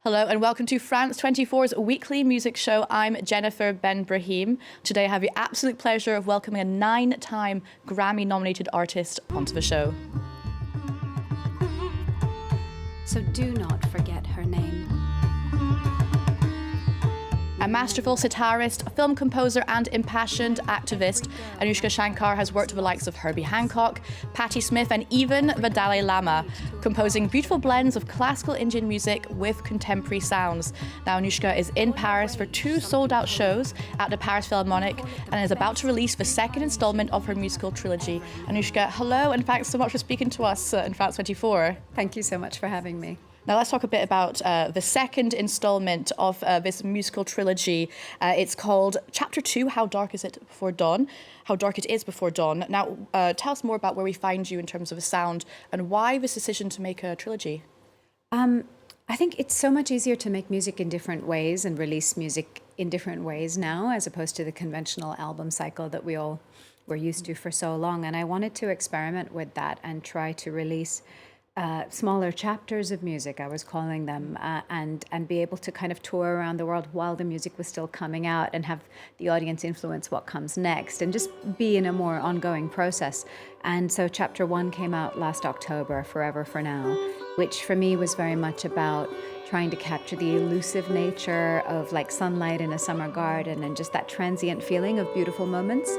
Hello and welcome to France 24's weekly music show. I'm Jennifer Ben Brahim. Today I have the absolute pleasure of welcoming a 9-time Grammy-nominated artist onto the show. So do not forget her name. A masterful sitarist, film composer and impassioned activist, Anoushka Shankar has worked with the likes of Herbie Hancock, Patti Smith and even the Dalai Lama, composing beautiful blends of classical Indian music with contemporary sounds. Now Anoushka is in Paris for 2 sold-out shows at the Paris Philharmonic and is about to release the second installment of her musical trilogy. Anoushka, hello and thanks so much for speaking to us in France 24. Thank you so much for having me. Now let's talk a bit about the second installment of this musical trilogy. It's called Chapter 2, How Dark Is It Before Dawn? How Dark It Is Before Dawn. Now tell us more about where we find you in terms of the sound and why this decision to make a trilogy. I think it's so much easier to make music in different ways and release music in different ways now, as opposed to the conventional album cycle that we all were used to for so long. And I wanted to experiment with that and try to release smaller chapters of music, I was calling them, and be able to kind of tour around the world while the music was still coming out and have the audience influence what comes next and just be in a more ongoing process. And so Chapter 1 came out last October, Forever for Now, which for me was very much about trying to capture the elusive nature of like sunlight in a summer garden and just that transient feeling of beautiful moments.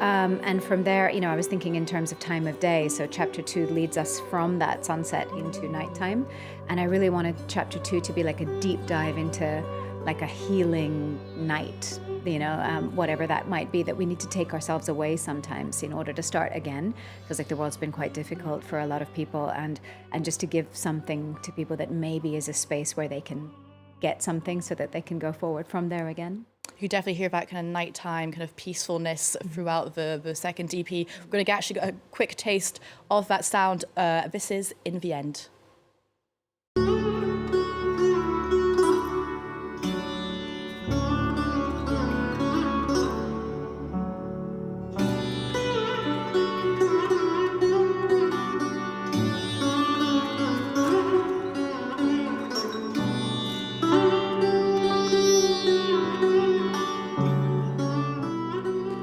And from there, you know, I was thinking in terms of time of day. So Chapter 2 leads us from that sunset into nighttime. And I really wanted Chapter 2 to be like a deep dive into like a healing night, you know, whatever that might be, that we need to take ourselves away sometimes in order to start again. Because like the world's been quite difficult for a lot of people, and just to give something to people that maybe is a space where they can get something so that they can go forward from there again. You definitely hear that kind of nighttime kind of peacefulness throughout the second EP. We're going to actually get a quick taste of that sound. This is In the End.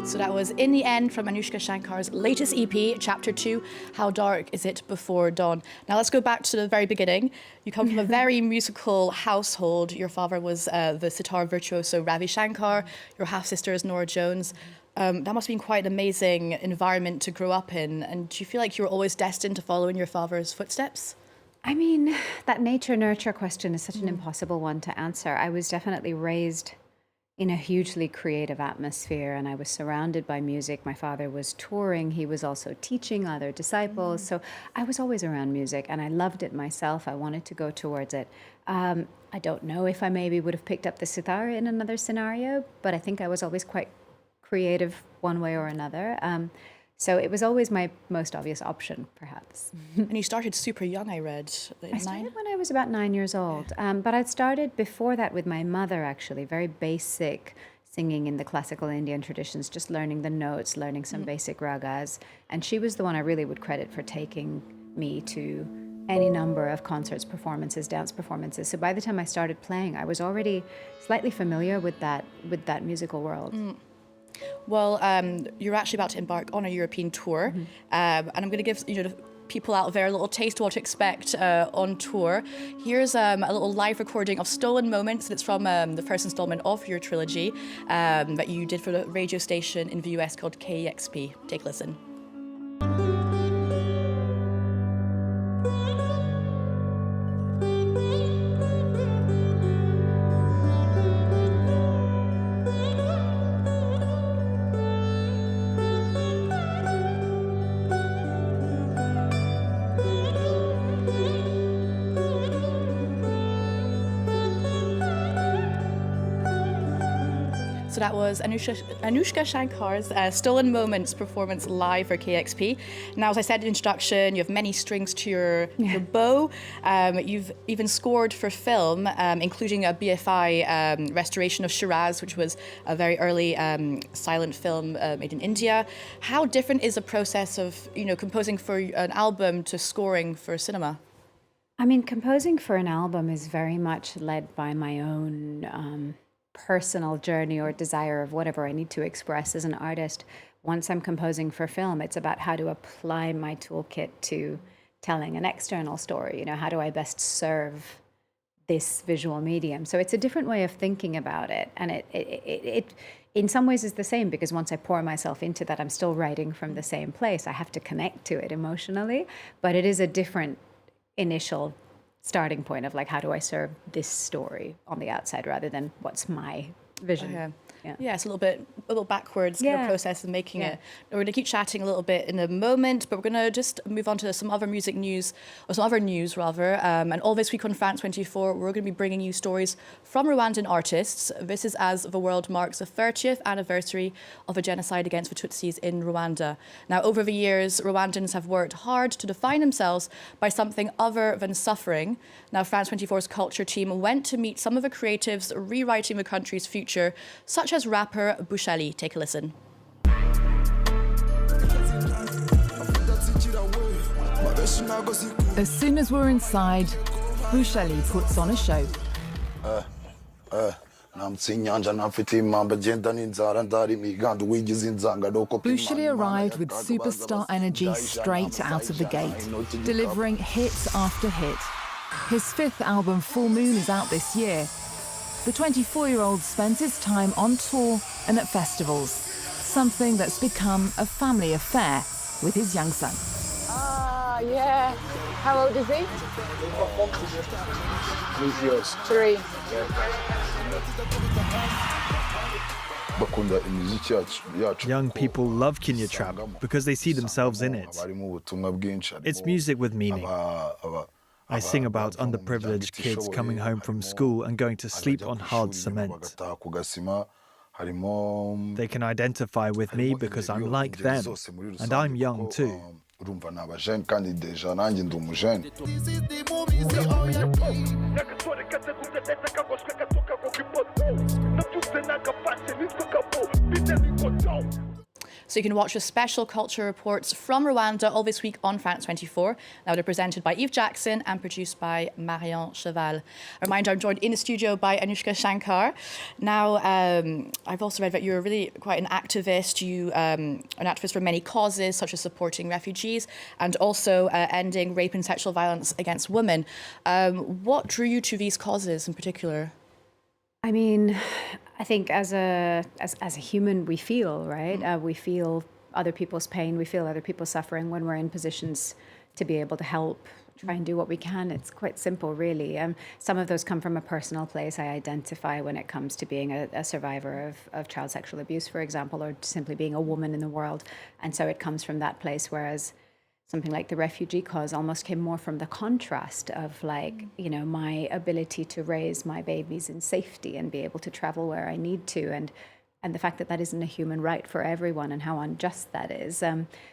So that was In the End from Anoushka Shankar's latest EP, Chapter 2, How Dark Is It Before Dawn? Now let's go back to the very beginning. You come from a very musical household. Your father was the sitar virtuoso Ravi Shankar. Your half-sister is Norah Jones. That must have been quite an amazing environment to grow up in. And do you feel like you were always destined to follow in your father's footsteps? I mean, that nature-nurture question is such an impossible one to answer. I was definitely raised in a hugely creative atmosphere, and I was surrounded by music. My father was touring. He was also teaching other disciples. So I was always around music, and I loved it myself. I wanted to go towards it. I don't know if I maybe would have picked up the sitar in another scenario, but I think I was always quite creative one way or another. So it was always my most obvious option, perhaps. And you started super young, I read. I started when I was about 9 years old. But I'd started before that with my mother, actually, very basic singing in the classical Indian traditions, just learning the notes, learning some basic ragas. And she was the one I really would credit for taking me to any number of concerts, performances, dance performances. So by the time I started playing, I was already slightly familiar with that musical world. Well, you're actually about to embark on a European tour, and I'm going to give the people out there a little taste of what to expect on tour. Here's a little live recording of Stolen Moments. It's from the first installment of your trilogy that you did for the radio station in the US called KEXP. Take a listen. So that was Anoushka Shankar's Stolen Moments performance live for KEXP. Now, as I said in the introduction, you have many strings to your bow. You've even scored for film, including a BFI restoration of Shiraz, which was a very early silent film made in India. How different is the process of composing for an album to scoring for cinema? I mean, composing for an album is very much led by my own personal journey or desire of whatever I need to express as an artist. Once I'm composing for film, it's about how to apply my toolkit to telling an external story. You know, how do I best serve this visual medium? So it's a different way of thinking about it. And it in some ways is the same, because once I pour myself into that, I'm still writing from the same place. I have to connect to it emotionally, but it is a different initial starting point of like, how do I serve this story on the outside rather than what's my vision? Okay. Yeah. Yeah, it's a little backwards kind of process of making it. We're going to keep chatting a little bit in a moment, but we're going to just move on to some other music news, or some other news rather. And all this week on France 24, we're going to be bringing you stories from Rwandan artists. This is as the world marks the 30th anniversary of a genocide against the Tutsis in Rwanda. Now, over the years, Rwandans have worked hard to define themselves by something other than suffering. Now, France 24's culture team went to meet some of the creatives rewriting the country's future, such as rapper Bushali. Take a listen. As soon as we're inside, Bushali puts on a show. Bushali arrived with superstar energy straight out of the gate, delivering hit after hit. His fifth album, Full Moon, is out this year. The 24-year-old spends his time on tour and at festivals, something that's become a family affair with his young son. Ah, yeah. How old is he? 3. Young people love Kenya trap because they see themselves in it. It's music with meaning. I sing about underprivileged kids coming home from school and going to sleep on hard cement. They can identify with me because I'm like them, and I'm young too. So you can watch the special culture reports from Rwanda all this week on France 24. Now they're presented by Eve Jackson and produced by Marion Cheval. A reminder, I'm joined in the studio by Anoushka Shankar. Now, I've also read that you're really quite an activist. An activist for many causes, such as supporting refugees and also ending rape and sexual violence against women. What drew you to these causes in particular? I mean, I think as a human, we feel, right? We feel other people's pain. We feel other people's suffering when we're in positions to be able to help, try and do what we can. It's quite simple, really. Some of those come from a personal place. I identify when it comes to being a survivor of child sexual abuse, for example, or simply being a woman in the world. And so it comes from that place, whereas something like the refugee cause almost came more from the contrast of, like, you know, my ability to raise my babies in safety and be able to travel where I need to, and the fact that that isn't a human right for everyone and how unjust that is.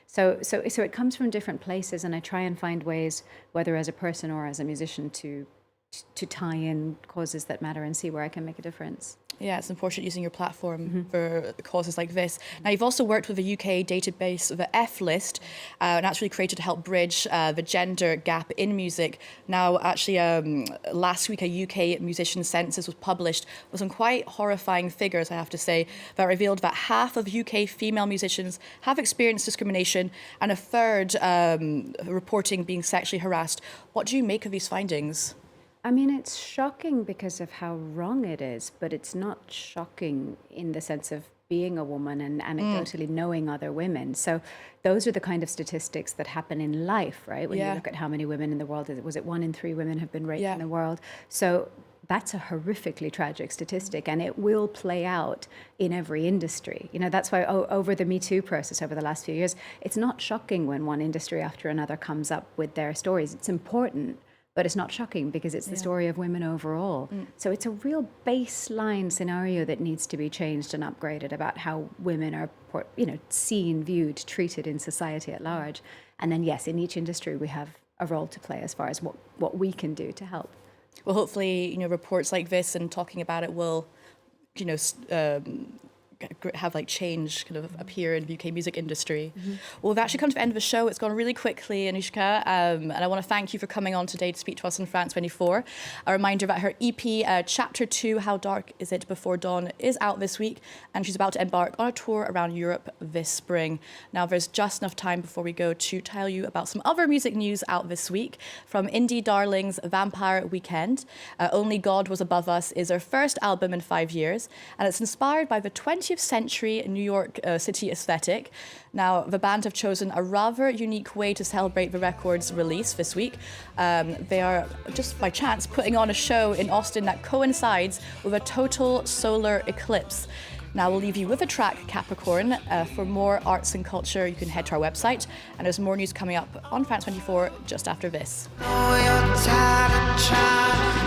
So it comes from different places, and I try and find ways, whether as a person or as a musician, to tie in causes that matter and see where I can make a difference. Yeah, it's important using your platform for causes like this. Now, you've also worked with the UK database, the F-List, and actually created to help bridge the gender gap in music. Now, actually, last week, a UK musician census was published with some quite horrifying figures, I have to say, that revealed that half of UK female musicians have experienced discrimination and a third reporting being sexually harassed. What do you make of these findings? I mean, it's shocking because of how wrong it is, but it's not shocking in the sense of being a woman and anecdotally knowing other women. So those are the kind of statistics that happen in life, right? When you look at how many women in the world, was it 1 in 3 women have been raped in the world? So that's a horrifically tragic statistic, and it will play out in every industry. You know, that's why over the Me Too process over the last few years, it's not shocking when one industry after another comes up with their stories. It's important, but it's not shocking because it's the story of women overall. So it's a real baseline scenario that needs to be changed and upgraded about how women are, you know, seen, viewed, treated in society at large. And then, yes, in each industry, we have a role to play as far as what we can do to help. Well, hopefully, you know, reports like this and talking about it will, you know, have like change kind of appear in the UK music industry. Well, we've actually come to the end of the show. It's gone really quickly, Anoushka, and I want to thank you for coming on today to speak to us on France 24. A reminder that her EP, Chapter 2, How Dark Is It Before Dawn, is out this week, and she's about to embark on a tour around Europe this spring. Now, there's just enough time before we go to tell you about some other music news out this week. From indie darlings Vampire Weekend, Only God Was Above Us is her first album in 5 years, and it's inspired by the 20th century New York City aesthetic. Now, the band have chosen a rather unique way to celebrate the record's release this week. They are, just by chance, putting on a show in Austin that coincides with a total solar eclipse. Now, we'll leave you with a track, Capricorn. For more arts and culture, you can head to our website, and there's more news coming up on France 24 just after this. Oh, you're tired of trying